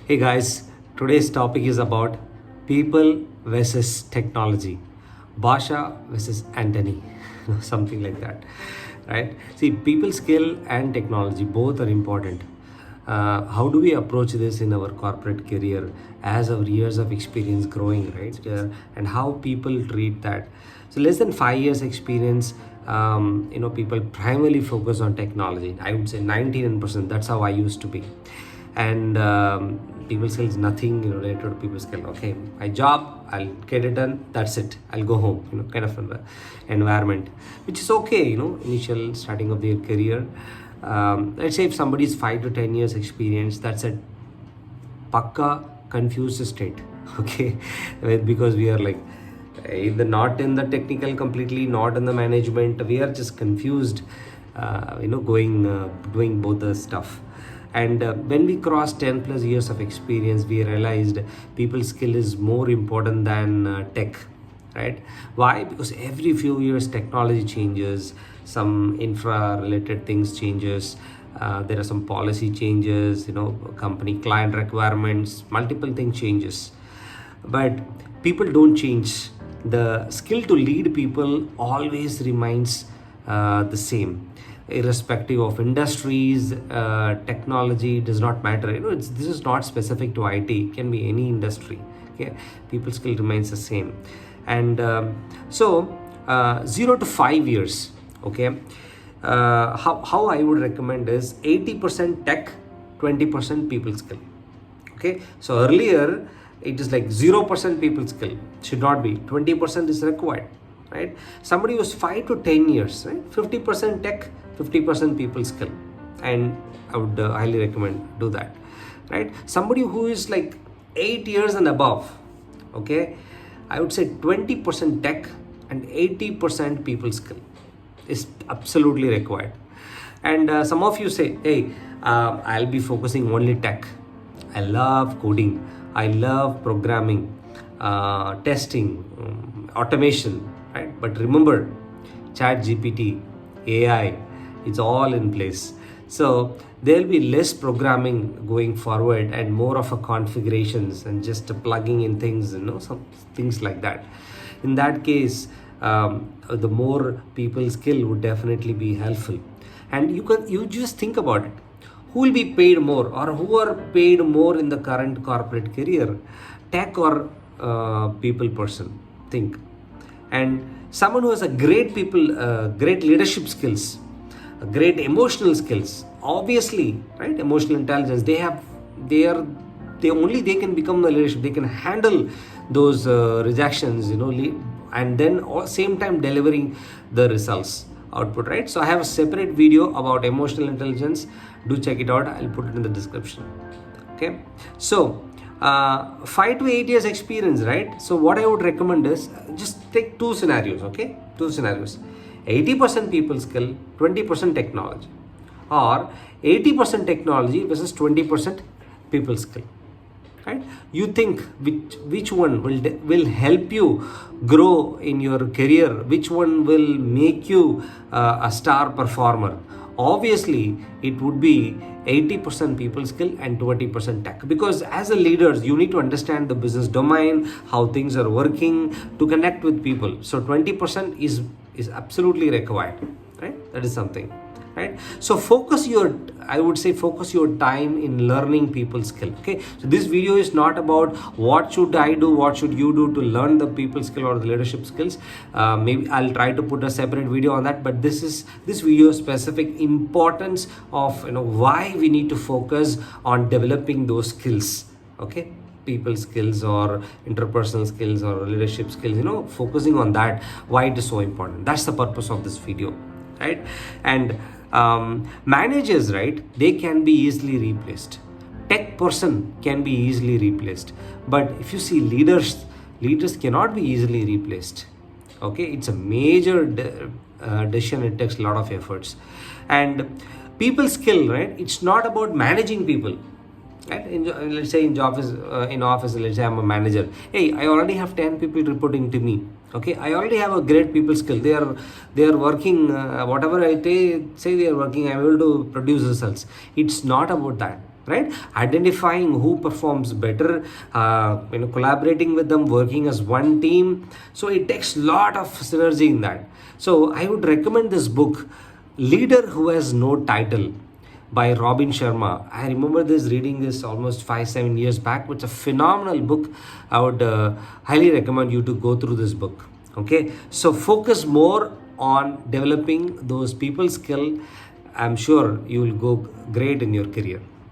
Hey guys, today's topic is about people versus technology, Basha versus Anthony, something like that, right? See, people skill and technology both are important. How do we approach this in our corporate career as our years of experience growing, right? And how people treat that. So, less than 5 years experience, people primarily focus on technology. I would say 99%. That's how I used to be. And people skills nothing related to people skill. Okay, my job, I'll get it done, that's it, I'll go home, kind of an environment, which is okay, initial starting of their career. Let's say if somebody is 5 to 10 years experience, that's a pakka confused state. Okay, because we are like either not in the technical completely, not in the management, we are just confused, doing both the stuff. And when we crossed 10 plus years of experience, we realized people skill is more important than tech, right? Why? Because every few years technology changes, some infra related things changes, there are some policy changes, company client requirements, multiple things changes. But people don't change. The skill to lead people always remains the same, irrespective of industries. Technology does not matter, this is not specific to IT, it can be any industry. Okay, people skill remains the same. And 0 to 5 years. Okay, how I would recommend is 80% tech, 20% people skill. Okay, so earlier it is like 0% people skill, should not be, 20% is required, right? Somebody who's 5 to 10 years, right, 50% tech, 50% people skill, and I would highly recommend do that, right? Somebody who is like 8 years and above, okay, I would say 20% tech and 80% people skill is absolutely required. And some of you say, hey, I'll be focusing only tech, I love coding, I love programming, testing, automation, right? But remember, chat GPT, AI, it's all in place. So there'll be less programming going forward and more of a configurations and just plugging in things, some things like that. In that case, the more people skill would definitely be helpful. And you just think about it. Who will be paid more, or who are paid more in the current corporate career, tech or people person? Think. And someone who has a great great leadership skills, great emotional skills, obviously, right? Emotional intelligence. They can become the leadership. They can handle those rejections, and then at same time delivering the results output, right? So I have a separate video about emotional intelligence. Do check it out. I'll put it in the description. Okay. So 5 to 8 years experience, right? So what I would recommend is just take two scenarios. Okay, two scenarios: 80% people skill, 20% technology, or 80% technology versus 20% people skill. Right? You think which one will help you grow in your career? Which one will make you a star performer? Obviously, it would be 80% people skill and 20% tech, because as a leader you need to understand the business domain, how things are working, to connect with people. So 20% is absolutely required, right? That is something, right? So focus your time in learning people skill. Okay, so this video is not about what should I do, what should you do to learn the people skill or the leadership skills. Maybe I'll try to put a separate video on that, but this video specific importance of why we need to focus on developing those skills. Okay, people skills or interpersonal skills or leadership skills, focusing on that, why it is so important. That's the purpose of this video, right? And managers, right, they can be easily replaced. Tech person can be easily replaced. But if you see leaders cannot be easily replaced. Okay, it's a major decision. It takes a lot of efforts. And people skill, right, it's not about managing people. Right? Let's say in office, let's say I'm a manager. Hey, I already have 10 people reporting to me. Okay, I already have a great people skill. They are working. Whatever I say they are working, I'm able to produce results. It's not about that. right? Identifying who performs better, collaborating with them, working as one team. So it takes a lot of synergy in that. So I would recommend this book, Leader Who Has No Title, by Robin Sharma. I remember this, reading this almost 5-7 years back. It's a phenomenal book. I would highly recommend you to go through this book. Okay, so focus more on developing those people skill. I'm sure you will go great in your career.